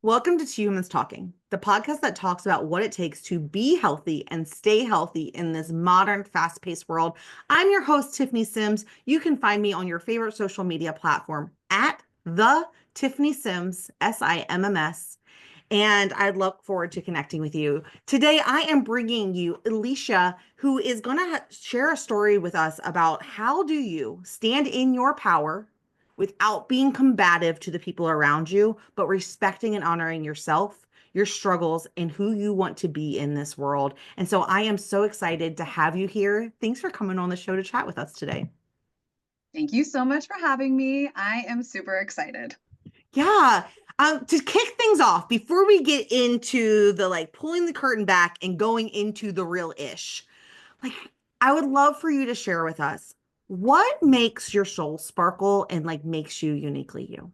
Welcome to Two Humans Talking, the podcast that talks about what it takes to be healthy and stay healthy in this modern, fast paced world. I'm your host, Tiffany Simms. You can find me on your favorite social media platform at the Tiffany Simms, Simms. And I'd look forward to connecting with you. Today, I am bringing you Elicia, who is going to share a story with us about how do you stand in your power without being combative to the people around you, but respecting and honoring yourself, your struggles, and who you want to be in this world. And so I am so excited to have you here. Thanks for coming on the show to chat with us today. Thank you so much for having me. I am super excited. Yeah. To kick things off, before we get into the like pulling the curtain back and going into the real ish, like I would love for you to share with us what makes your soul sparkle and like makes you uniquely you,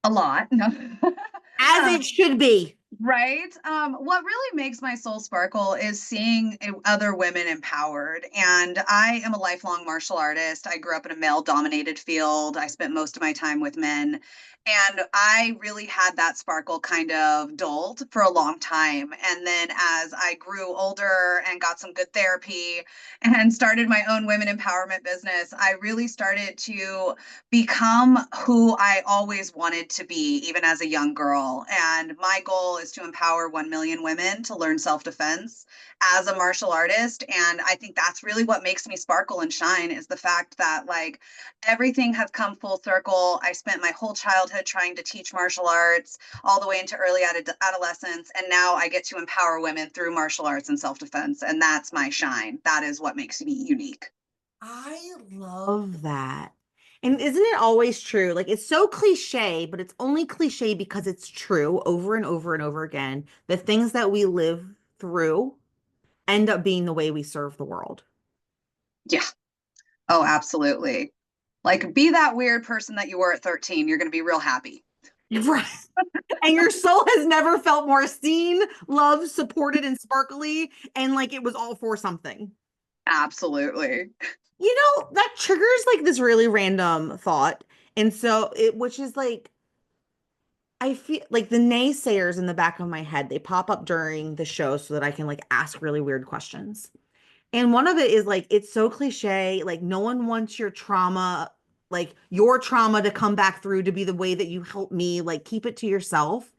A lot. No. as Um, it should be. right. What really makes my soul sparkle is seeing other women empowered. And I am a lifelong martial artist. I grew up in a male dominated field. I spent most of my time with men. And I really had that sparkle kind of dulled for a long time. And then as I grew older and got some good therapy and started my own women empowerment business, I really started to become who I always wanted to be, even as a young girl. And my goal is to empower 1 million women to learn self defense as a martial artist. And I think that's really what makes me sparkle and shine is the fact that, like, everything has come full circle. I spent my whole childhood trying to teach martial arts all the way into early adolescence. And now I get to empower women through martial arts and self defense. And that's my shine. That is what makes me unique. I love that. And isn't it always true? Like it's so cliche, but it's only cliche because it's true over and over and over again. The things that we live through end up being the way we serve the world. Yeah. Oh, absolutely. Like, be that weird person that you were at 13. You're going to be real happy. Right. And your soul has never felt more seen, loved, supported, and sparkly, and like it was all for something. Absolutely. You know, that triggers like this really random thought. And so which is like, I feel like the naysayers in the back of my head, they pop up during the show so that I can like ask really weird questions. And one of it is like, it's so cliche. Like, no one wants your trauma, like your trauma to come back through to be the way that you help me. Like, keep it to yourself.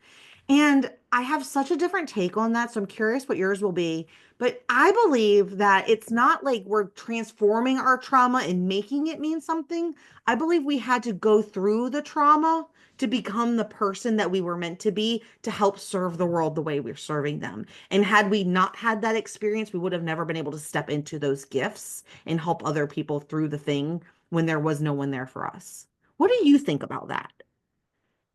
And I have such a different take on that. So I'm curious what yours will be. But I believe that it's not like we're transforming our trauma and making it mean something. I believe we had to go through the trauma to become the person that we were meant to be to help serve the world the way we're serving them. And had we not had that experience, we would have never been able to step into those gifts and help other people through the thing when there was no one there for us. What do you think about that?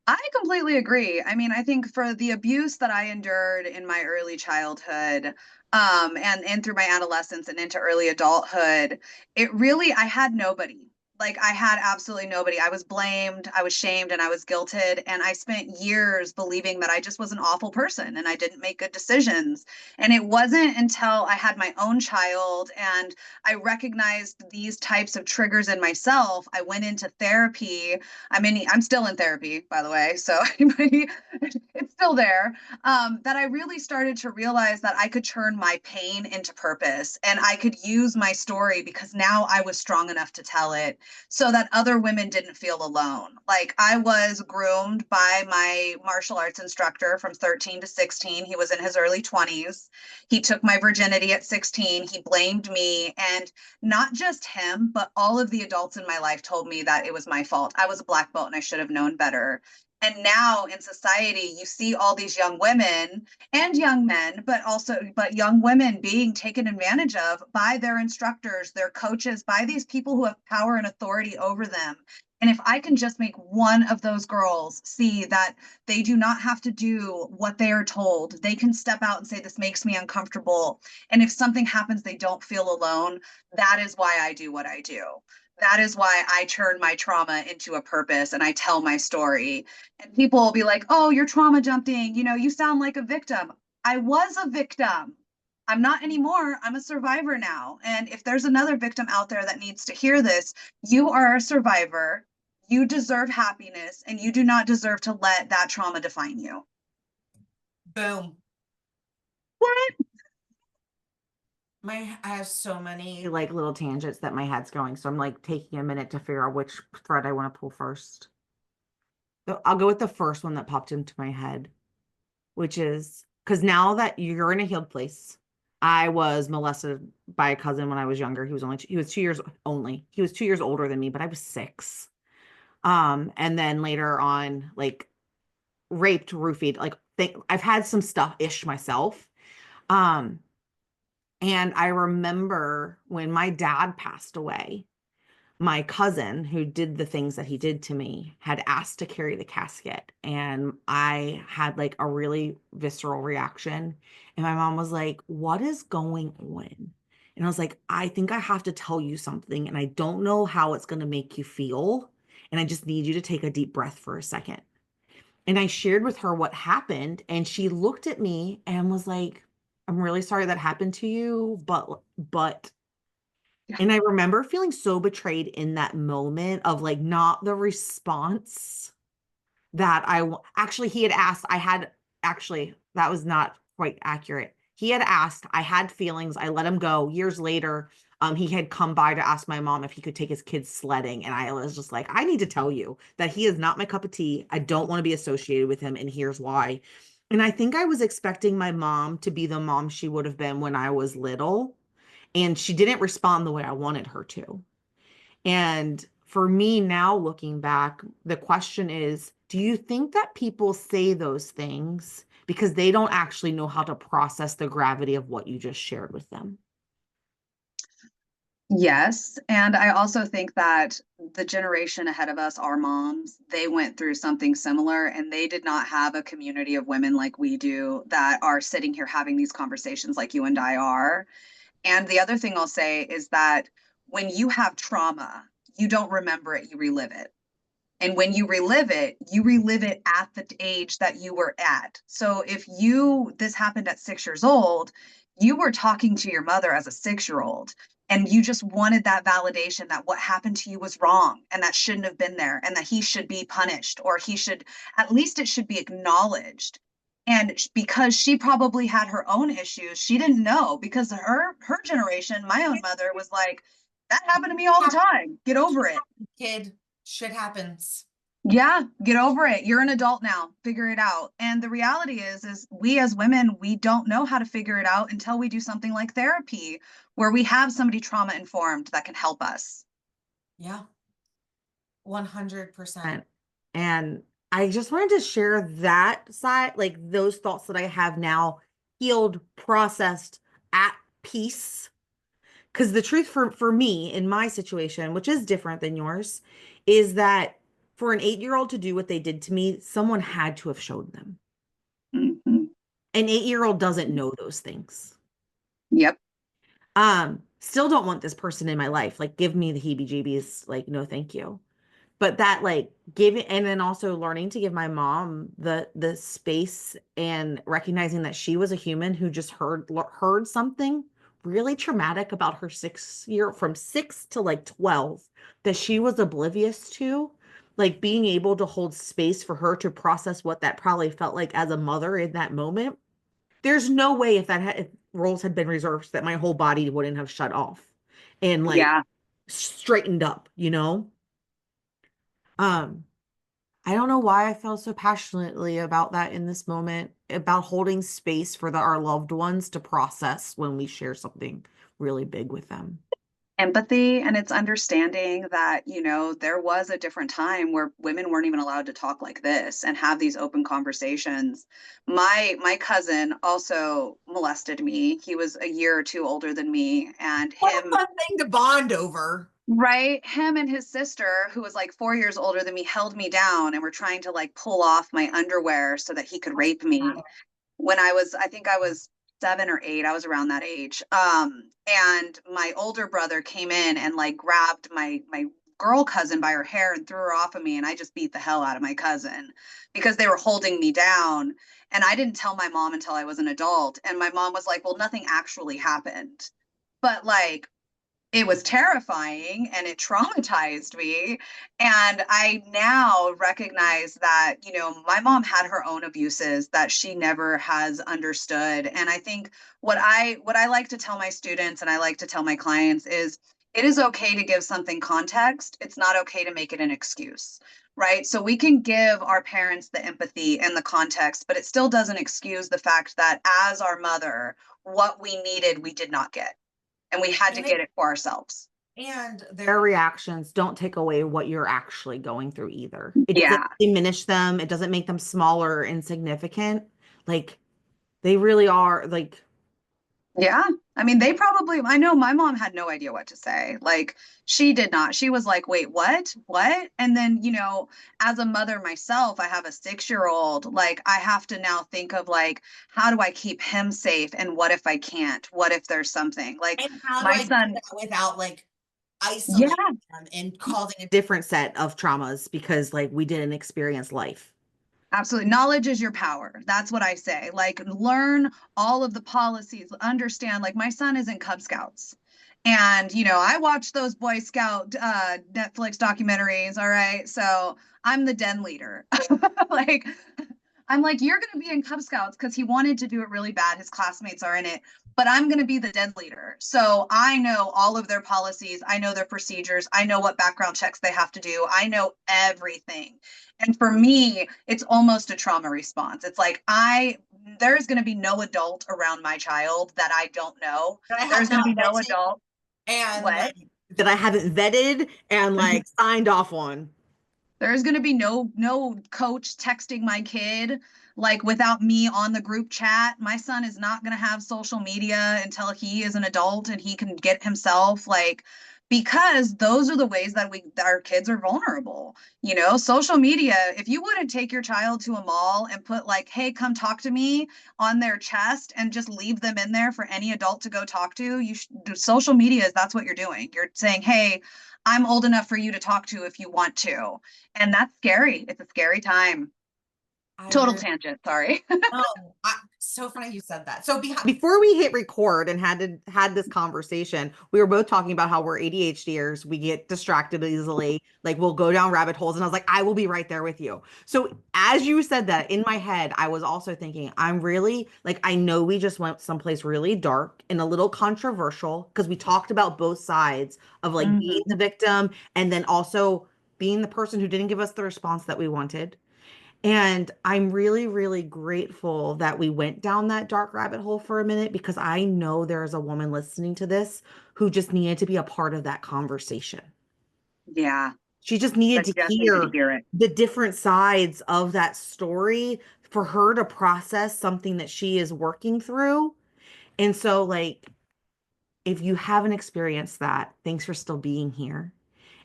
I completely agree. I mean, I think for the abuse that I endured in my early childhood, and through my adolescence and into early adulthood, it really, I had nobody. Like, I had absolutely nobody. I was blamed, I was shamed, and I was guilted. And I spent years believing that I just was an awful person and I didn't make good decisions. And it wasn't until I had my own child and I recognized these types of triggers in myself. I went into therapy. I'm still in therapy, by the way, so it's still there. That I really started to realize that I could turn my pain into purpose and I could use my story because now I was strong enough to tell it so that other women didn't feel alone. Like, I was groomed by my martial arts instructor from 13 to 16. He was in his early 20s. He took my virginity at 16. He blamed me. And not just him, but all of the adults in my life told me that it was my fault. I was a black belt and I should have known better. And now in society, you see all these young women and young men, but young women being taken advantage of by their instructors, their coaches, by these people who have power and authority over them. And if I can just make one of those girls see that they do not have to do what they are told, they can step out and say, this makes me uncomfortable. And if something happens, they don't feel alone. That is why I do what I do. That is why I turn my trauma into a purpose and I tell my story. And people will be like, oh, you're trauma jumping. You sound like a victim. I was a victim. I'm not anymore. I'm a survivor now. And if there's another victim out there that needs to hear this, you are a survivor. You deserve happiness, and you do not deserve to let that trauma define you. Boom. What? I have so many like little tangents that my head's going, so I'm like taking a minute to figure out which thread I want to pull first. So I'll go with the first one that popped into my head, which is because now that you're in a healed place, I was molested by a cousin when I was younger. He was 2 years only. He was 2 years older than me, but I was six. And then later on, like raped, roofied, I've had some stuff ish myself. Um, and I remember when my dad passed away, my cousin who did the things that he did to me had asked to carry the casket, and I had like a really visceral reaction, and my mom was like, what is going on? And I was like, I think I have to tell you something, and I don't know how it's going to make you feel, and I just need you to take a deep breath for a second. And I shared with her what happened, and she looked at me and was like, I'm really sorry that happened to you, but Yeah. and I remember feeling so betrayed in that moment of like not the response that actually he had asked. I had actually, that was not quite accurate. He had asked, I had feelings, I let him go. Years later, he had come by to ask my mom if he could take his kids sledding. And I was just like, I need to tell you that he is not my cup of tea. I don't want to be associated with him. And here's why. And I think I was expecting my mom to be the mom she would have been when I was little. And she didn't respond the way I wanted her to. And for me now, looking back, the question is, do you think that people say those things because they don't actually know how to process the gravity of what you just shared with them? Yes. And I also think that the generation ahead of us, our moms, they went through something similar, and they did not have a community of women like we do that are sitting here having these conversations like you and I are. And the other thing I'll say is that when you have trauma, you don't remember it, you relive it. And when you relive it at the age that you were at. So if this happened at 6 years old, you were talking to your mother as a 6 year old, and you just wanted that validation that what happened to you was wrong and that shouldn't have been there and that he should be punished, or at least it should be acknowledged. And because she probably had her own issues, she didn't know, because her generation, my own mother was like, that happened to me all the time. Get over it. Kid, shit happens. Yeah, get over it. You're an adult now. Figure it out. And the reality is we as women, we don't know how to figure it out until we do something like therapy, where we have somebody trauma informed that can help us. Yeah, 100%. And I just wanted to share that side, like those thoughts that I have now, healed, processed, at peace. Because the truth for me in my situation, which is different than yours, is that for an 8-year-old to do what they did to me, someone had to have showed them. Mhm. An 8-year-old doesn't know those things. Yep. Still don't want this person in my life. Like, give me the heebie-jeebies. Like, no, thank you. But that like giving, and then also learning to give my mom the space and recognizing that she was a human who just heard something really traumatic about her 6 year from 6 to like 12 that she was oblivious to, like being able to hold space for her to process what that probably felt like as a mother in that moment. There's no way if roles had been reserved that my whole body wouldn't have shut off and like Yeah. straightened up, you know? Um, I don't know why I feel so passionately about that in this moment, about holding space for our loved ones to process when we share something really big with them. Empathy, and it's understanding that, there was a different time where women weren't even allowed to talk like this and have these open conversations. My cousin also molested me. He was a year or two older than me, and What a fun thing to bond over. him and his sister, who was like 4 years older than me, held me down and were trying to like pull off my underwear so that he could rape me when I think I was 7 or 8. I was around that age. And my older brother came in and like grabbed my girl cousin by her hair and threw her off of me, and I just beat the hell out of my cousin because they were holding me down. And I didn't tell my mom until I was an adult, and my mom was like, "Well, nothing actually happened." But like, it was terrifying and it traumatized me. And I now recognize that, you know, my mom had her own abuses that she never has understood. And I think what I like to tell my students and I like to tell my clients is it is okay to give something context. It's not okay to make it an excuse. Right. So we can give our parents the empathy and the context, but it still doesn't excuse the fact that as our mother, what we needed, we did not get. And we had to And get it for ourselves. their reactions don't take away what you're actually going through either. It doesn't Yeah. diminish them. It doesn't make them smaller or insignificant. Like they really are like, Yeah. I mean, they probably, I know my mom had no idea what to say. Like, she did not. She was like, wait, what? What? And then, you know, as a mother myself, I have a 6-year-old. Like, I have to now think of like, how do I keep him safe? And what if I can't? What if there's something like and how do my I do son? that without like Yeah, isolating them and causing a different set of traumas because like we didn't experience life. absolutely. Knowledge is your power. That's what I say. Like, learn all of the policies, understand. Like, my son is in Cub Scouts. And, you know, I watch those Boy Scout Netflix documentaries. All right. So I'm the den leader. Like, I'm like, you're going to be in Cub Scouts because he wanted to do it really bad. His classmates are in it, but I'm going to be the den leader. So I know all of their policies. I know their procedures. I know what background checks they have to do. I know everything. And for me, it's almost a trauma response. It's like, there's going to be no adult around my child that I don't know. That I There's have going to not be no vetted adult. and What? like that I haven't vetted and like signed off on. There's going to be no coach texting my kid like without me on the group chat. My son is not going to have social media until he is an adult and he can get himself like because those are the ways that our kids are vulnerable. You know, social media, if you wouldn't take your child to a mall and put like, "Hey, come talk to me" on their chest and just leave them in there for any adult to go talk to, social media is that's what you're doing. You're saying, "Hey, I'm old enough for you to talk to if you want to." And that's scary. It's a scary time. I Total really tangent, sorry. Oh, so funny you said that. So before we hit record and had this conversation, we were both talking about how we're ADHDers. We get distracted easily. Like we'll go down rabbit holes, and I was like, I will be right there with you. So as you said that in my head, I was also thinking, I'm really like, I know we just went someplace really dark and a little controversial because we talked about both sides of like being Mhm. the victim and then also being the person who didn't give us the response that we wanted. And I'm really, really grateful that we went down that dark rabbit hole for a minute because I know there is a woman listening to this who just needed to be a part of that conversation. Yeah, She just needed that to just needed to hear hear it. the different sides of that story for her to process something that she is working through. And so, like, if you haven't experienced that, thanks for still being here.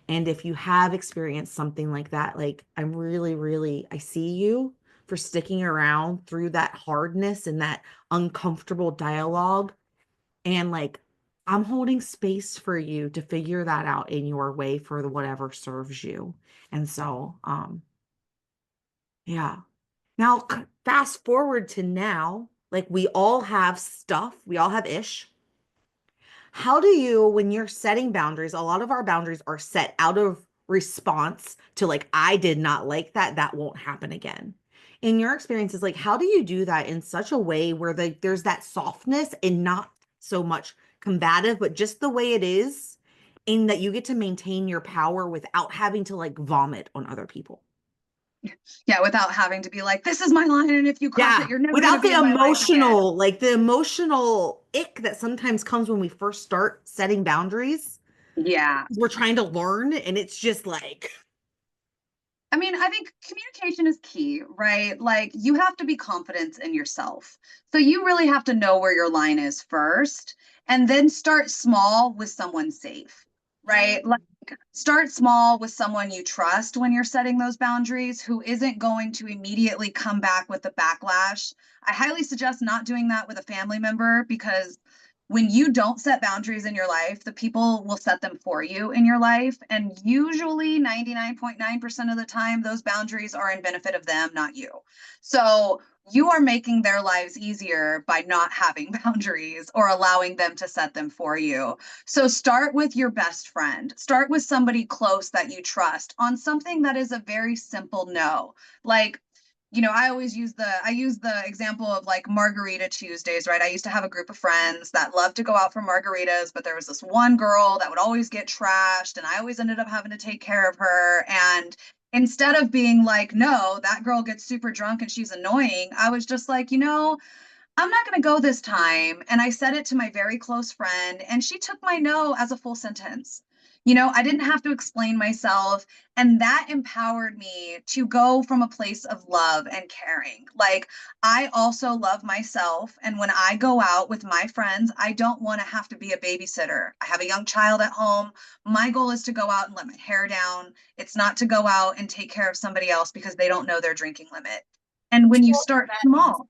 And if you have experienced something like that, like I'm really, really, I see you for sticking around through that hardness and that uncomfortable dialogue. And like, I'm holding space for you to figure that out in your way for whatever serves you. And so, yeah. Now, fast forward to now, like we all have stuff, we all have ish. How do you, when you're setting boundaries, a lot of our boundaries are set out of response to like, I did not like that, that won't happen again. In your experiences, like, how do you do that in such a way where there's that softness and not so much combative, but just the way it is, in that you get to maintain your power without having to like vomit on other people? Yeah, without having to be like, this is my line, and if you cross it, Yeah, you're never going to without be the in my life again. emotional, like the emotional ick that sometimes comes when we first start setting boundaries. Yeah. We're trying to learn and it's just like I mean, I think communication is key, right? Like you have to be confident in yourself. So you really have to know where your line is first and then start small with someone safe, right? Like start small with someone you trust when you're setting those boundaries who isn't going to immediately come back with a backlash. I highly suggest not doing that with a family member because when you don't set boundaries in your life, the people will set them for you in your life. And usually 99.9% of the time, those boundaries are in benefit of them, not you. So you are making their lives easier by not having boundaries or allowing them to set them for you. So start with your best friend. Start with somebody close that you trust on something that is a very simple no. Like, I use the example of like margarita Tuesdays, right? I used to have a group of friends that loved to go out for margaritas, but there was this one girl that would always get trashed, and I always ended up having to take care of her. And instead of being like, no, that girl gets super drunk and she's annoying, I was just like, I'm not going to go this time. And I said it to my very close friend, and she took my no as a full sentence. I didn't have to explain myself. And that empowered me to go from a place of love and caring. Like, I also love myself. And when I go out with my friends, I don't want to have to be a babysitter. I have a young child at home. My goal is to go out and let my hair down. It's not to go out and take care of somebody else because they don't know their drinking limit. And when you start small,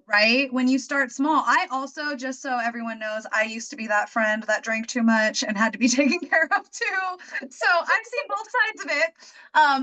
right? When you start small. I also, just so everyone knows, I used to be that friend that drank too much and had to be taken care of too. So I've seen both sides of it.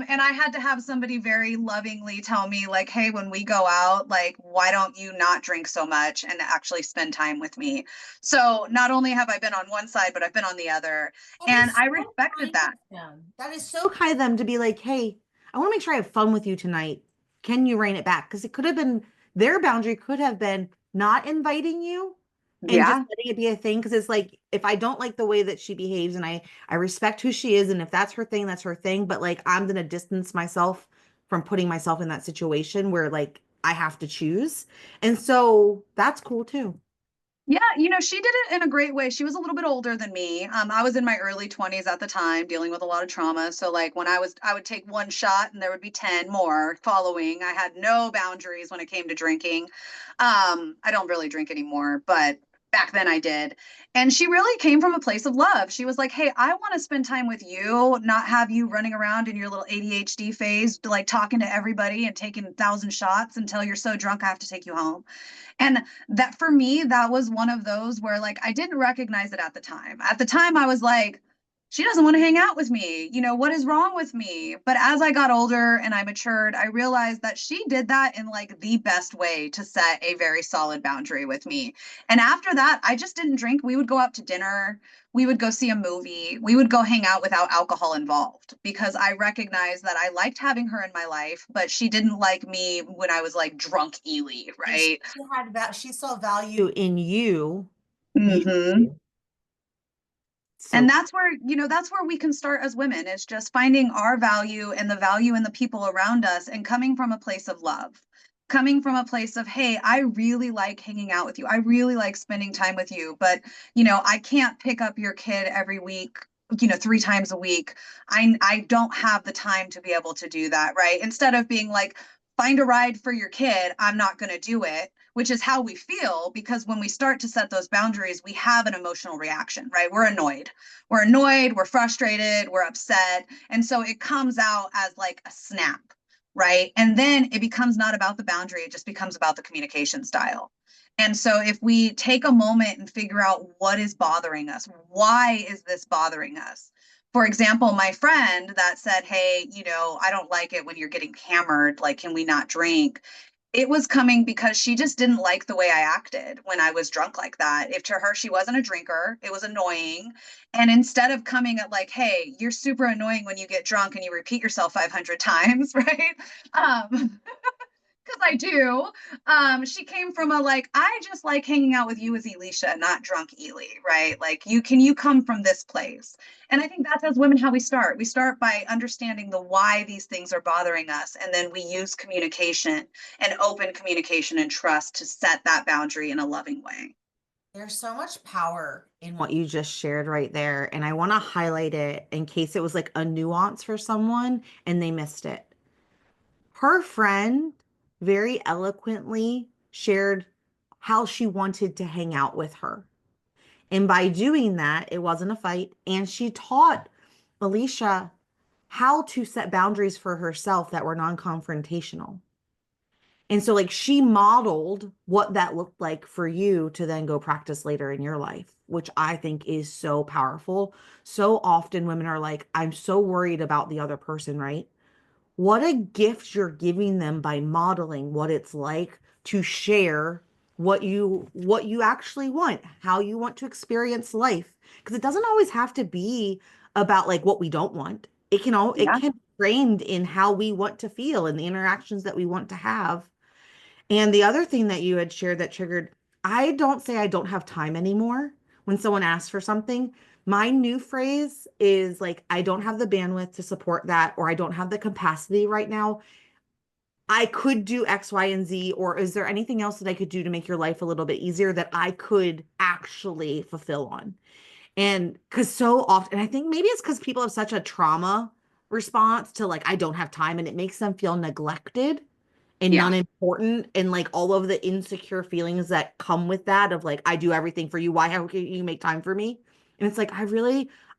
And I had to have somebody very lovingly tell me, like, hey, when we go out, like, why don't you not drink so much and actually spend time with me? So not only have I been on one side, but I've been on the other. That And is I so respected kind of that. them. That is so kind of them to be like, hey, I want to make sure I have fun with you tonight. Can you rein it back? Because it could have been their boundary could have been not inviting you and just Yeah. letting it be a thing. Because it's like if I don't like the way that she behaves and I respect who she is, and if that's her thing, that's her thing. But like I'm gonna distance myself from putting myself in that situation where like I have to choose. And so that's cool too. Yeah, she did it in a great way. She was a little bit older than me. I was in my early 20s at the time, dealing with a lot of trauma. So like I would take one shot and there would be 10 more following. I had no boundaries when it came to drinking. I don't really drink anymore, but back then I did. And she really came from a place of love. She was like, "Hey, I want to spend time with you, not have you running around in your little ADHD phase, like talking to everybody and taking 1,000 shots until you're so drunk I have to take you home." And that for me, that was one of those where like I didn't recognize it at the time. At the time, I was like, she doesn't want to hang out with me. What is wrong with me? But as I got older and I matured, I realized that she did that in like the best way to set a very solid boundary with me. And after that, I just didn't drink. We would go out to dinner. We would go see a movie. We would go hang out without alcohol involved because I recognized that I liked having her in my life, but she didn't like me when I was like drunk Ely, And she right? had that she saw value in you. You. Hmm. So And that's where we can start as women is just finding our value and the value in the people around us and coming from a place of love. Coming from a place of, hey, I really like hanging out with you. I really like spending time with you, but I can't pick up your kid every week, 3 times a week. I don't have the time to be able to do that, right? Instead of being like, find a ride for your kid, I'm not going to do it, which is how we feel because when we start to set those boundaries, we have an emotional reaction, right? We're frustrated, we're upset. And so it comes out as like a snap, right? And then it becomes not about the boundary, it just becomes about the communication style. And so if we take a moment and figure out what is bothering us, why is this bothering us? For example, my friend that said, hey, I don't like it when you're getting hammered. Like, can we not drink? It was coming because she just didn't like the way I acted when I was drunk like that. If to her, she wasn't a drinker, it was annoying. And instead of coming at like, hey, you're super annoying when you get drunk and you repeat yourself 500 times, right? Um, because I do. She came from a like, I just like hanging out with you as Elicia, not drunk Ely, right? Like, you come from this place. And I think that's as women how we start. We start by understanding the why these things are bothering us, and then we use communication and open communication and trust to set that boundary in a loving way. there's so much power in what you just shared right there. And I want to highlight it in case it was like a nuance for someone and they missed it. Her friend very eloquently shared how she wanted to hang out with her. And by doing that, it wasn't a fight. And she taught Elicia how to set boundaries for herself that were non confrontational. And so, like, she modeled what that looked like for you to then go practice later in your life, which I think is so powerful. So often women are like, I'm so worried about the other person, right? what a gift you're giving them by modeling what it's like to share what you actually want, how you want to experience life. Because it doesn't always have to be about like what we don't want. It Yeah. can be framed in how we want to feel and the interactions that we want to have. And the other thing that you had shared that triggered, I don't say I don't have time anymore when someone asks for something. My new phrase is like, I don't have the bandwidth to support that, or I don't have the capacity right now. I could do X, Y, and Z, or is there anything else that I could do to make your life a little bit easier that I could actually fulfill on? And because so often, and I think maybe it's because people have such a trauma response to like, I don't have time, and it makes them feel neglected and Yeah. non-important, and like all of the insecure feelings that come with that of like, I do everything for you. Why how can you make time for me? And it's like,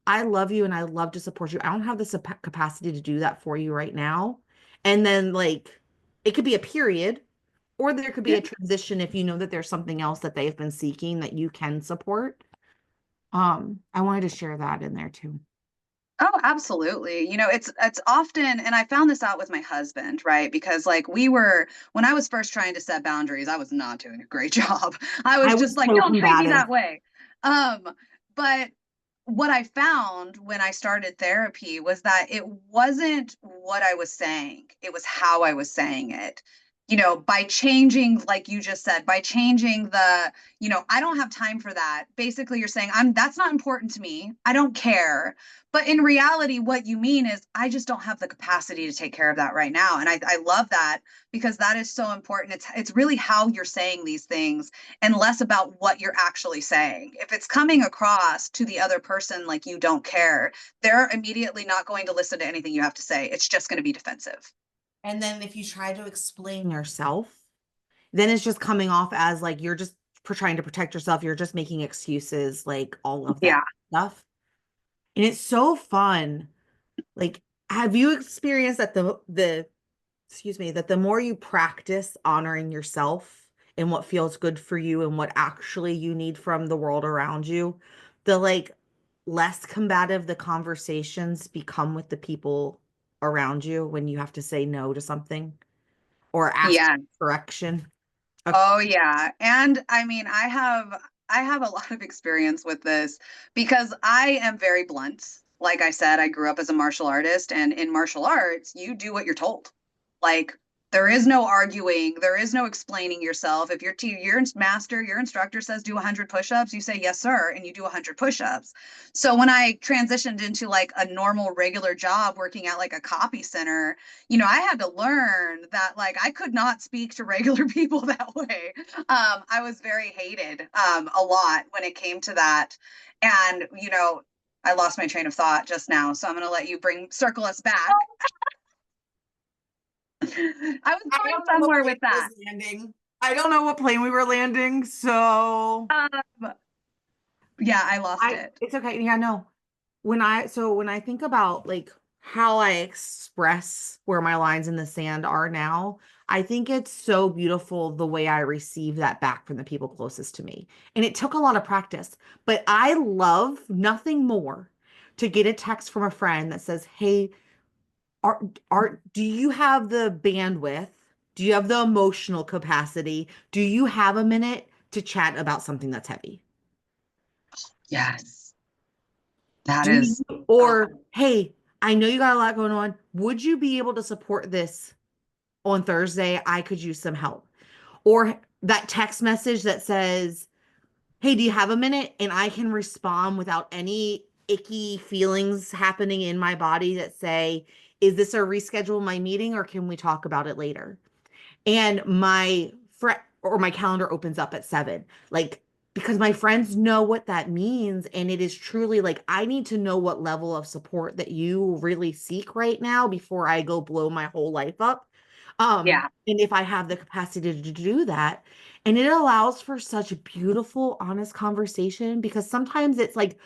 I love you and I love to support you. I don't have the capacity to do that for you right now. And then like it could be a period, or there could be Yeah. a transition if you know that there's something else that they've been seeking that you can support. I wanted to share that in there too. Oh, absolutely. It's often, and I found this out with my husband, right? Because like when I was first trying to set boundaries, I was not doing a great job. I I was was just like, so don't treat me combative. that way. Um, but what I found when I started therapy was that it wasn't what I was saying, it was how I was saying it. By changing, like you just said, by changing I don't have time for that. Basically, you're saying, that's not important to me. I don't care. But in reality, what you mean is, I just don't have the capacity to take care of that right now. And I love that because that is so important. It's really how you're saying these things and less about what you're actually saying. If it's coming across to the other person like you don't care, they're immediately not going to listen to anything you have to say. It's just going to be defensive. And then if you try to explain yourself, then it's just coming off as like you're just trying to protect yourself. You're just making excuses, like all of that Yeah. stuff. And it's so fun. Like, have you experienced that excuse me, that the more you practice honoring yourself and what feels good for you and what actually you need from the world around you, the like less combative the conversations become with the people around you when you have to say no to something or ask Yeah. for correction. Okay. Oh yeah. And I mean, I have a lot of experience with this because I am very blunt. Like I said, I grew up as a martial artist, and in martial arts, you do what you're told. Like there is no arguing, there is no explaining yourself. If your master, your instructor says do 100 push-ups, you say yes sir and you do 100 push-ups. So when I transitioned into like a normal regular job working at like a copy center, I had to learn that like I could not speak to regular people that way. I was very hated a lot when it came to that. And, I lost my train of thought just now. So I'm going to let you circle us back. I was I going don't know what somewhere plane with was that. landing. I don't know what plane we were landing, so Um, yeah, I lost it. it's okay. Yeah, no. When I think about like how I express where my lines in the sand are now, I think it's so beautiful the way I receive that back from the people closest to me. And it took a lot of practice, but I love nothing more to get a text from a friend that says, "Hey, are do you have the bandwidth? Do you have the emotional capacity? Do you have a minute to chat about something that's heavy?" Yes, that Do you, is. Oh, or hey, I know you got a lot going on. Would you be able to support this on Thursday? I could use some help. Or that text message that says, "Hey, do you have a minute?" And I can respond without any icky feelings happening in my body that say, "Is this a reschedule my meeting or can we talk about it later?" And my friend or my calendar opens up at 7, like because my friends know what that means, and it is truly like I need to know what level of support that you really seek right now before I go blow my whole life up. yeah. And if I have the capacity to do that, and it allows for such beautiful honest conversation, because sometimes it's like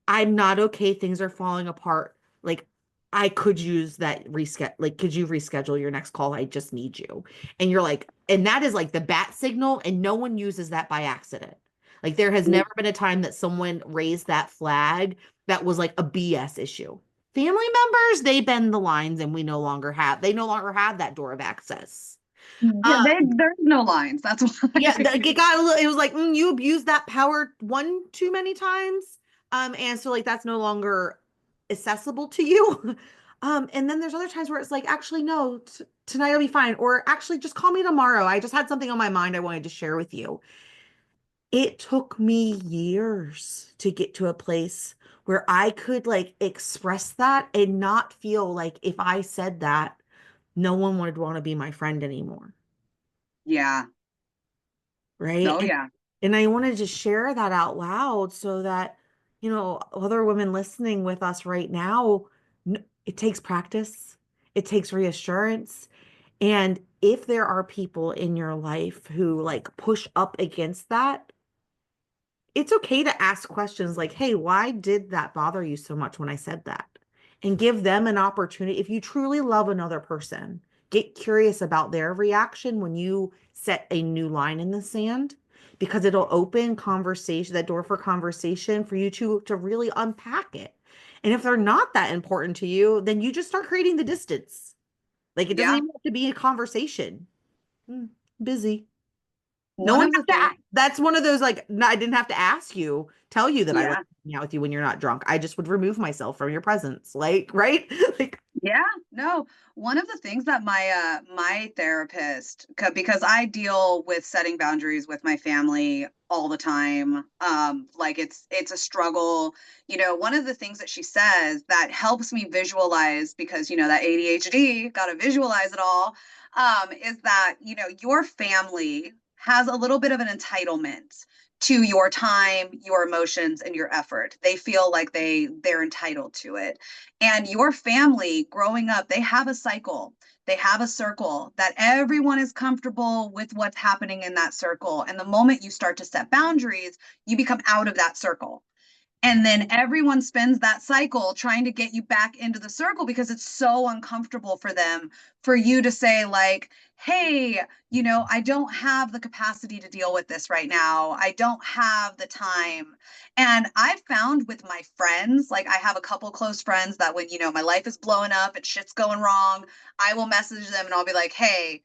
I'm not okay. Things are falling apart. Like, I could use that reschedule. Like, could you reschedule your next call? I just need you. And you're like, and that is like the bat signal, and no one uses that by accident. Like, there has never been a time that someone raised that flag that was like a BS issue. Family members, they bend the lines and they no longer have that door of access. Yeah, there's no lines. That's why. Yeah, it was like, you abused that power one too many times. And so like that's no longer accessible to you. And then there's other times where it's like, actually, no, tonight will be fine. Or actually just call me tomorrow. I just had something on my mind I wanted to share with you. It took me years to get to a place where I could like express that and not feel like if I said that, no one would want to be my friend anymore. Yeah. Right. Oh, yeah. And I wanted to share that out loud so that, other women listening with us right now, it takes practice, it takes reassurance. And if there are people in your life who like push up against that, it's okay to ask questions like, hey, why did that bother you so much when I said that? And give them an opportunity. If you truly love another person, get curious about their reaction when you set a new line in the sand, because it'll open conversation, that door for conversation for you to really unpack it. And if they're not that important to you, then you just start creating the distance. Like it doesn't Yeah. even have to be a conversation. Hmm, busy. No One one of the have to things, that's one of those like I didn't have to tell you that I like yeah. hanging out with you when you're not drunk. I just would remove myself from your presence. Like, right? Like, Yeah, no. One of the things that my therapist, because I deal with setting boundaries with my family all the time. Like it's a struggle. One of the things that she says that helps me visualize, because that ADHD, got to visualize it all, is that, your family has a little bit of an entitlement to your time, your emotions, and your effort. They feel like they're entitled to it. And your family growing up, they have a cycle. They have a circle that everyone is comfortable with what's happening in that circle. And the moment you start to set boundaries, you become out of that circle. And then everyone spends that cycle trying to get you back into the circle because it's so uncomfortable for them, for you to say, like, hey, I don't have the capacity to deal with this right now. I don't have the time. And I've found with my friends, like I have a couple close friends that when, my life is blowing up and shit's going wrong, I will message them and I'll be like, hey,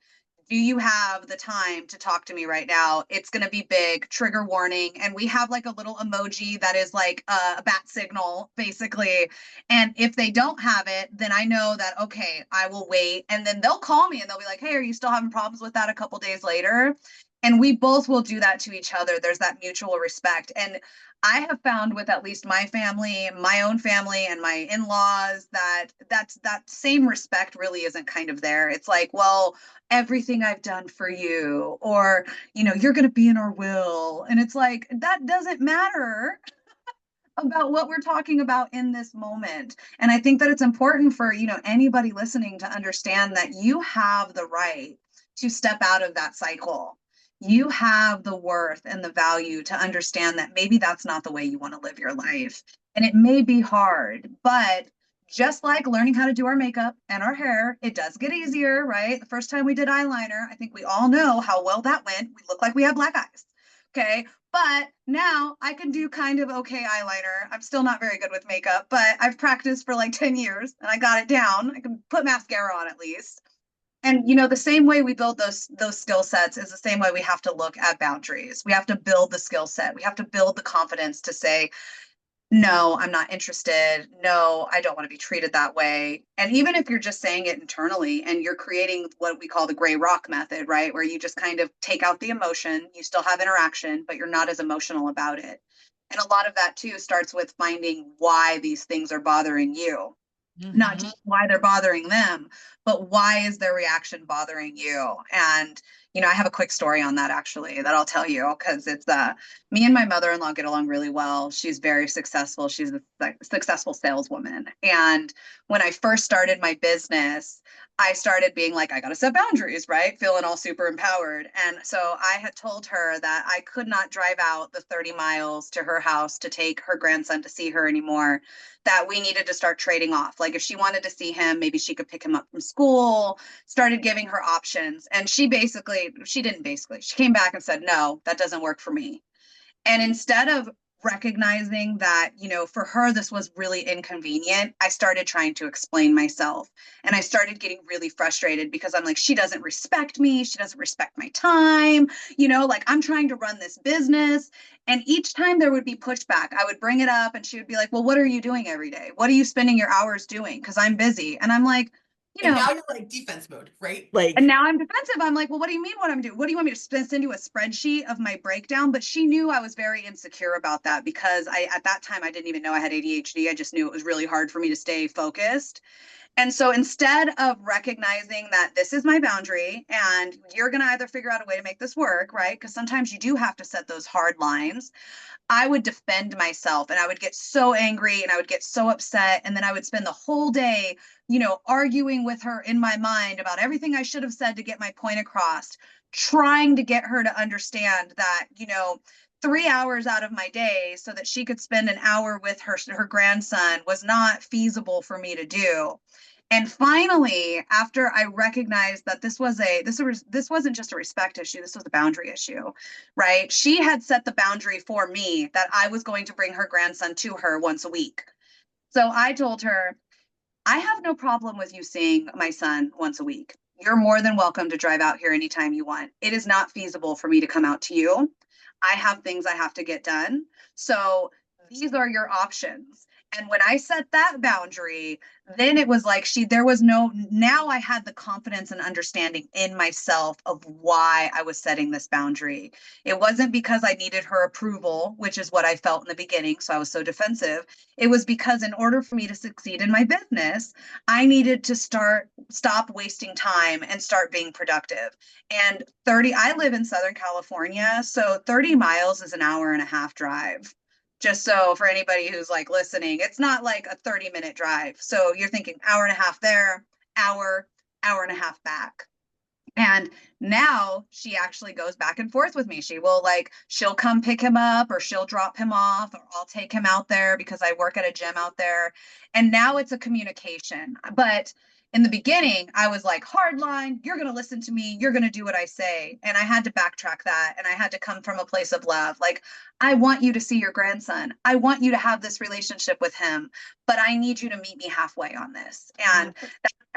do you have the time to talk to me right now? It's going to be big, trigger warning. And we have like a little emoji that is like a bat signal, basically. And if they don't have it, then I know that, okay, I will wait. And then they'll call me and they'll be like, hey, are you still having problems with that a couple days later? And we both will do that to each other. There's that mutual respect. And I have found with at least my family, my own family, and my in-laws that same respect really isn't kind of there. It's like, well, everything I've done for you, or, you're going to be in our will. And it's like, that doesn't matter about what we're talking about in this moment. And I think that it's important for, anybody listening to understand that you have the right to step out of that cycle. You have the worth and the value to understand that maybe that's not the way you want to live your life. And it may be hard, but just like learning how to do our makeup and our hair, it does get easier, right? The first time we did eyeliner, I think we all know how well that went. We look like we have black eyes. Okay. But now I can do kind of okay eyeliner. I'm still not very good with makeup, but I've practiced for like 10 years and I got it down. I can put mascara on at least. And the same way we build those skill sets is the same way we have to look at boundaries. We have to build the skill set. We have to build the confidence to say, no, I'm not interested. No, I don't want to be treated that way. And even if you're just saying it internally and you're creating what we call the gray rock method, right? Where you just kind of take out the emotion, you still have interaction, but you're not as emotional about it. And a lot of that too starts with finding why these things are bothering you, not mhm. just why they're bothering them, but why is their reaction bothering you? And I have a quick story on that actually that I'll tell you, because it's me and my mother-in-law get along really well. She's very successful. She's a successful saleswoman. And when I first started my business, I started being like, I got to set boundaries, right? Feeling all super empowered. And so I had told her that I could not drive out the 30 miles to her house to take her grandson to see her anymore, that we needed to start trading off. Like if she wanted to see him, maybe she could pick him up from school, started giving her options. And she came back and said, no, that doesn't work for me. And instead of recognizing that, for her, this was really inconvenient, I started trying to explain myself. And I started getting really frustrated because I'm like, she doesn't respect me. She doesn't respect my time. Like I'm trying to run this business. And each time there would be pushback, I would bring it up and she would be like, well, what are you doing every day? What are you spending your hours doing? Because I'm busy. And I'm like, you And know, now you're like defense mode, right? and Like, now I'm defensive. I'm like, well, what do you mean what I'm doing? What do you want me to send you a spreadsheet of my breakdown? But she knew I was very insecure about that because at that time, I didn't even know I had ADHD. I just knew it was really hard for me to stay focused. And so instead of recognizing that this is my boundary and you're going to either figure out a way to make this work, right? Because sometimes you do have to set those hard lines. I would defend myself and I would get so angry and I would get so upset. And then I would spend the whole day, arguing with her in my mind about everything I should have said to get my point across, trying to get her to understand that, 3 hours out of my day so that she could spend an hour with her grandson was not feasible for me to do. And finally, after I recognized that this wasn't just a respect issue, this was a boundary issue, right? She had set the boundary for me that I was going to bring her grandson to her once a week. So I told her, I have no problem with you seeing my son once a week. You're more than welcome to drive out here anytime you want. It is not feasible for me to come out to you. I have things I have to get done. So these are your options. And when I set that boundary, then it was like now I had the confidence and understanding in myself of why I was setting this boundary. It wasn't because I needed her approval, which is what I felt in the beginning. So I was so defensive. It was because in order for me to succeed in my business, I needed to stop wasting time and start being productive. And I live in Southern California, so 30 miles is an hour and a half drive. Just so for anybody who's like listening, it's not like a 30-minute drive. So you're thinking hour and a half there, hour, hour and a half back. And now she actually goes back and forth with me. She'll come pick him up or she'll drop him off or I'll take him out there because I work at a gym out there. And now it's a communication. But in the beginning, I was like, hard line, you're going to listen to me, you're going to do what I say. And I had to backtrack that. And I had to come from a place of love. Like, I want you to see your grandson. I want you to have this relationship with him, but I need you to meet me halfway on this. And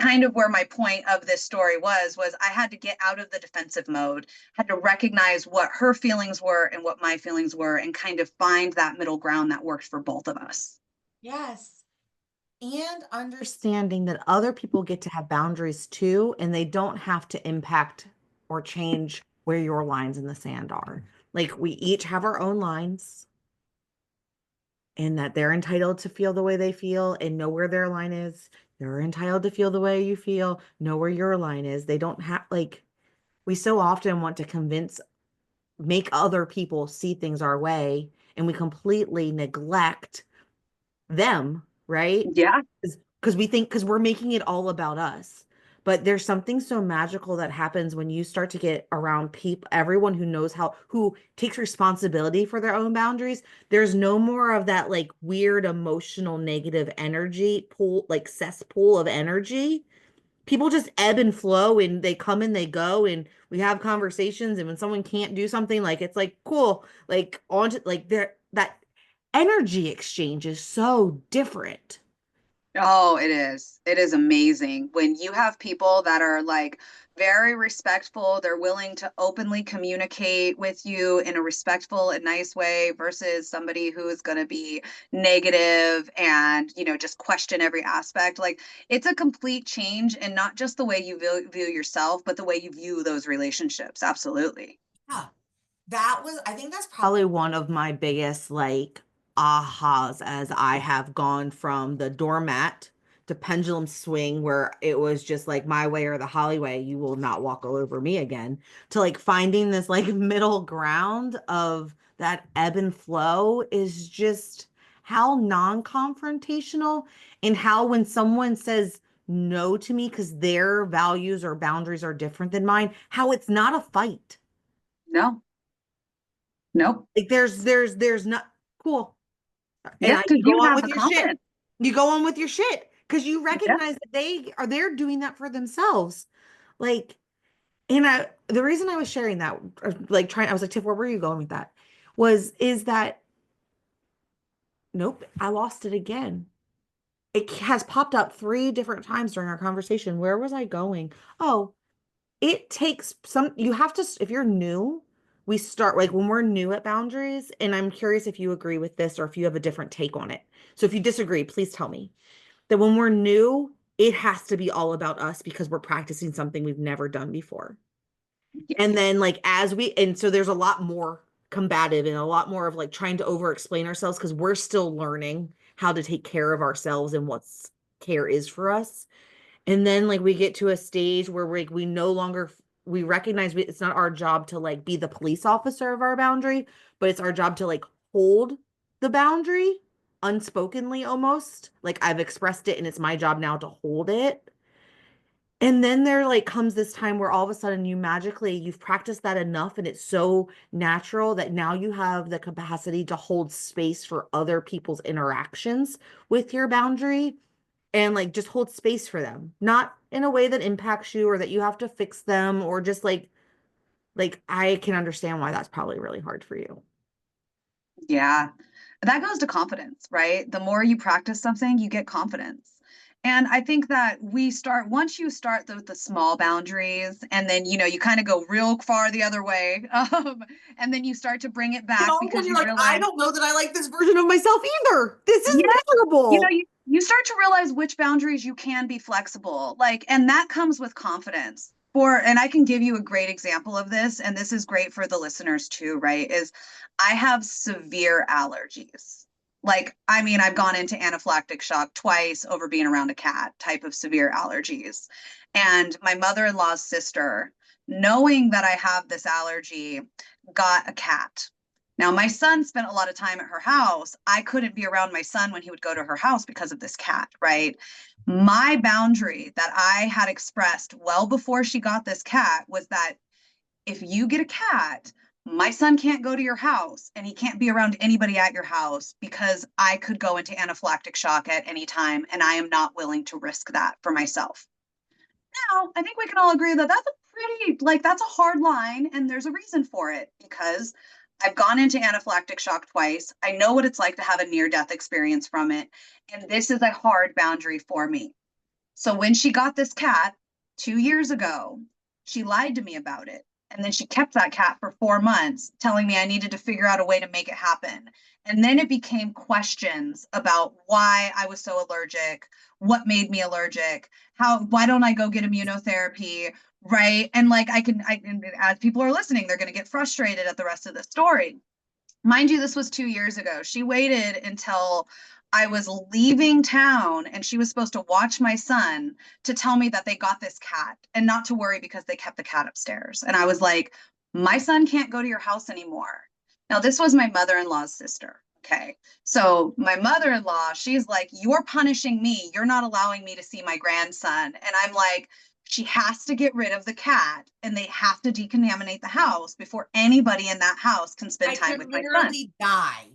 kind of where my point of this story was I had to get out of the defensive mode, had to recognize what her feelings were and what my feelings were, and kind of find that middle ground that worked for both of us. yes. And understanding that other people get to have boundaries too, and they don't have to impact or change where your lines in the sand are. Like we each have our own lines, and that they're entitled to feel the way they feel and know where their line is. You're entitled to feel the way you feel, know where your line is. They don't have, like, we so often want to make other people see things our way, and we completely neglect them, right? Yeah. Because we're making it all about us. But there's something so magical that happens when you start to get around people, everyone who takes responsibility for their own boundaries. There's no more of that like weird emotional negative energy pool, like cesspool of energy. People just ebb and flow and they come and they go and we have conversations. And when someone can't do something, like it's like cool, like on to like there that energy exchange is so different. Oh, it is. It is amazing when you have people that are like very respectful, they're willing to openly communicate with you in a respectful and nice way versus somebody who is going to be negative and, just question every aspect. Like it's a complete change in not just the way you view yourself, but the way you view those relationships. Absolutely. Yeah. I think that's probably one of my biggest like ahas as I have gone from the doormat to pendulum swing where it was just like my way or the highway, you will not walk all over me again, to like finding this like middle ground of that ebb and flow is just how non-confrontational, and how when someone says no to me because their values or boundaries are different than mine, how it's not a fight. No, nope. Like there's not cool. And Yeah, because you go you on have with the your shit. confidence. You go on with your shit because you Yeah. recognize that they're doing that for themselves. Like, the reason I was sharing that, or like trying, I was like, Tiff, where were you going with that? Is that Nope, I lost it again. It has popped up 3 different times during our conversation. Where was I going? Oh, it takes some, you have to, if you're new, we start like when we're new at boundaries, and I'm curious if you agree with this or if you have a different take on it. So if you disagree, please tell me that when we're new, it has to be all about us because we're practicing something we've never done before. And Yes. then like and so there's a lot more combative and a lot more of like trying to over explain ourselves because we're still learning how to take care of ourselves and what's care is for us. And then like we get to a stage where we no longer we recognize it's not our job to like be the police officer of our boundary, but it's our job to like hold the boundary unspokenly almost. Like I've expressed it and it's my job now to hold it. And then there like comes this time where all of a sudden you've practiced that enough and it's so natural that now you have the capacity to hold space for other people's interactions with your boundary and like just hold space for them, not in a way that impacts you or that you have to fix them or just like I can understand why that's probably really hard for you. Yeah. That goes to confidence, right? The more you practice something, you get confidence. And I think that once you start the small boundaries, and then, you kind of go real far the other way, and then you start to bring it And back all of a sudden because you're you like, I realize, don't know that I like this version of myself either. This is yeah, miserable. you start to realize which boundaries you can be flexible. Like, and that comes with confidence. And I can give you a great example of this, and this is great for the listeners too, right? Is I have severe allergies. Like, I mean, I've gone into anaphylactic shock twice over being around a cat, type of severe allergies. And my mother-in-law's sister, knowing that I have this allergy, got a cat. Now, my son spent a lot of time at her house. I couldn't be around my son when he would go to her house because of this cat, right? My boundary that I had expressed well before she got this cat was that if you get a cat, my son can't go to your house and he can't be around anybody at your house because I could go into anaphylactic shock at any time. And I am not willing to risk that for myself. Now, I think we can all agree that that's a hard line, and there's a reason for it because I've gone into anaphylactic shock twice. I know what it's like to have a near death experience from it, and this is a hard boundary for me. So when she got this cat 2 years ago, she lied to me about it. And then she kept that cat for 4 months, telling me I needed to figure out a way to make it happen. And then it became questions about why I was so allergic, what made me allergic, why don't I go get immunotherapy, right? And like as people are listening, they're going to get frustrated at the rest of the story. Mind you, this was 2 years ago. She waited until I was leaving town and she was supposed to watch my son to tell me that they got this cat and not to worry because they kept the cat upstairs. And I was like, my son can't go to your house anymore. Now, this was my mother in law's sister. Okay. So my mother in law, she's like, you're punishing me. You're not allowing me to see my grandson. And I'm like, she has to get rid of the cat and they have to decontaminate the house before anybody in that house can spend I time could with my son. literally die.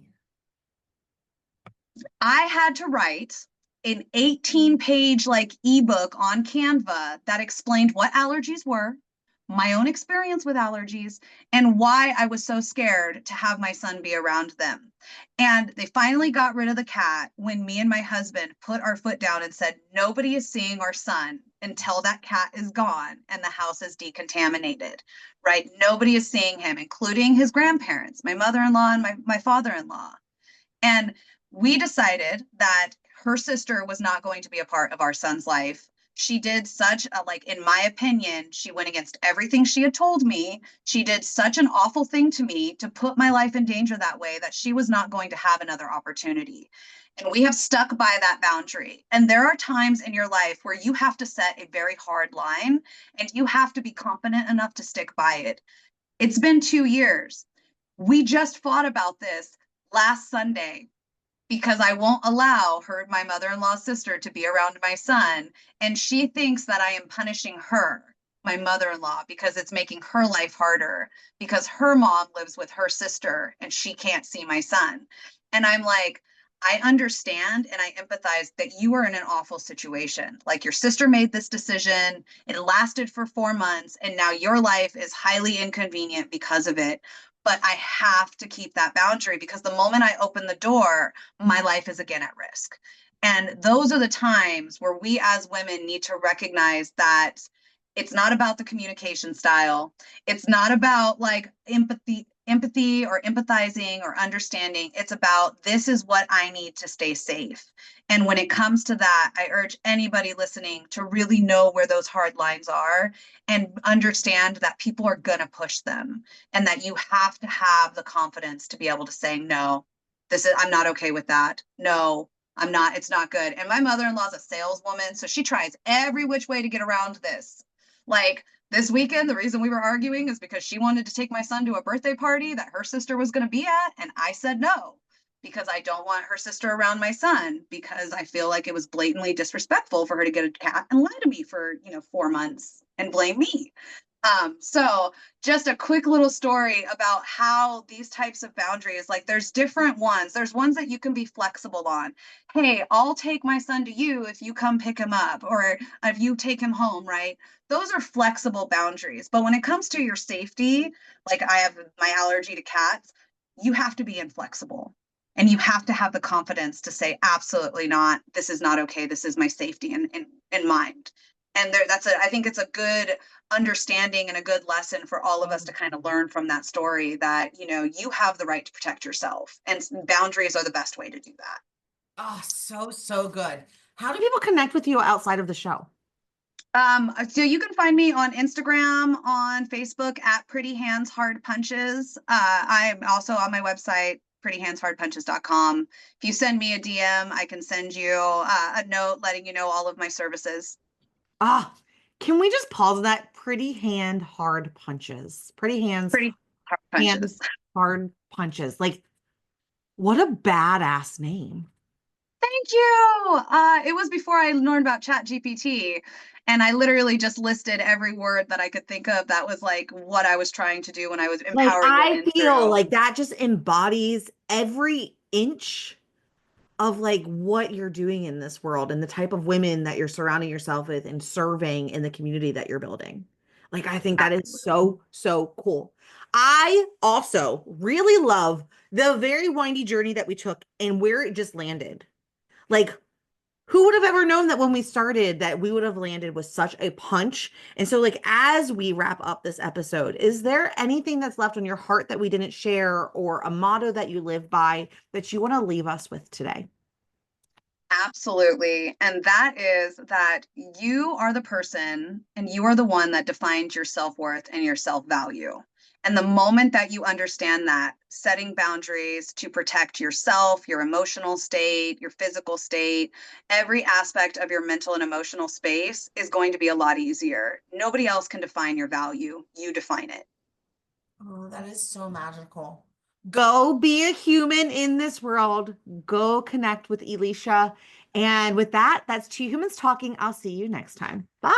I had to write an 18-page like ebook on Canva that explained what allergies were, my own experience with allergies, and why I was so scared to have my son be around them. And they finally got rid of the cat when me and my husband put our foot down and said, nobody is seeing our son until that cat is gone and the house is decontaminated, right? Nobody is seeing him, including his grandparents, my mother-in-law and my father-in-law. And we decided that her sister was not going to be a part of our son's life. She did such a, like, in my opinion, she went against everything she had told me. She did such an awful thing to me to put my life in danger that way that she was not going to have another opportunity. And we have stuck by that boundary. And there are times in your life where you have to set a very hard line and you have to be confident enough to stick by it. It's been 2 years. We just fought about this last Sunday because I won't allow my mother-in-law's sister, to be around my son. And she thinks that I am punishing her, my mother-in-law, because it's making her life harder because her mom lives with her sister and she can't see my son. And I'm like, I understand and I empathize that you are in an awful situation. Like, your sister made this decision, it lasted for 4 months, and now your life is highly inconvenient because of it. but I have to keep that boundary because the moment I open the door, my life is again at risk. And those are the times where we as women need to recognize that it's not about the communication style. It's not about like empathy or empathizing or understanding. It's about this is what I need to stay safe. And when it comes to that, I urge anybody listening to really know where those hard lines are and understand that people are going to push them and that you have to have the confidence to be able to say, no, I'm not okay with that. No, I'm not, it's not good. And my mother-in-law is a saleswoman, so she tries every which way to get around this. Like this weekend, the reason we were arguing is because she wanted to take my son to a birthday party that her sister was going to be at. And I said no, because I don't want her sister around my son, because I feel like it was blatantly disrespectful for her to get a cat and lie to me for, 4 months and blame me. So just a quick little story about how these types of boundaries, like there's different ones. There's ones that you can be flexible on. Hey, I'll take my son to you if you come pick him up or if you take him home, right? Those are flexible boundaries. But when it comes to your safety, like I have my allergy to cats, you have to be inflexible. And you have to have the confidence to say, absolutely not. This is not okay. This is my safety in mind. And I think it's a good understanding and a good lesson for all of us to kind of learn from that story that, you have the right to protect yourself and boundaries are the best way to do that. Oh, so, so good. How do people connect with you outside of the show? So you can find me on Instagram, on Facebook at Pretty Hands Hard Punches. I'm also on my website, prettyhandshardpunches.com. If you send me a DM, I can send you a note letting you know all of my services. Ah, can we just pause that? Pretty hand, hard punches. Pretty hands, Pretty hard hand, punches. hard punches. Like, what a badass name. Thank you. It was before I learned about Chat GPT, and I literally just listed every word that I could think of that was like what I was trying to do when I was Like, empowering I women feel through. like that just embodies every inch of like what you're doing in this world and the type of women that you're surrounding yourself with and serving in the community that you're building. Like, I think that is so, so cool. I also really love the very windy journey that we took and where it just landed. Like, who would have ever known that when we started that we would have landed with such a punch? And so, like, as we wrap up this episode, is there anything that's left on your heart that we didn't share or a motto that you live by that you want to leave us with today? Absolutely. And that is that you are the person and you are the one that defines your self worth and your self value. And the moment that you understand that, setting boundaries to protect yourself, your emotional state, your physical state, every aspect of your mental and emotional space is going to be a lot easier. Nobody else can define your value. You define it. Oh, that is so magical. Go be a human in this world. Go connect with Elicia. And with that, that's Two Humans Talking. I'll see you next time. Bye.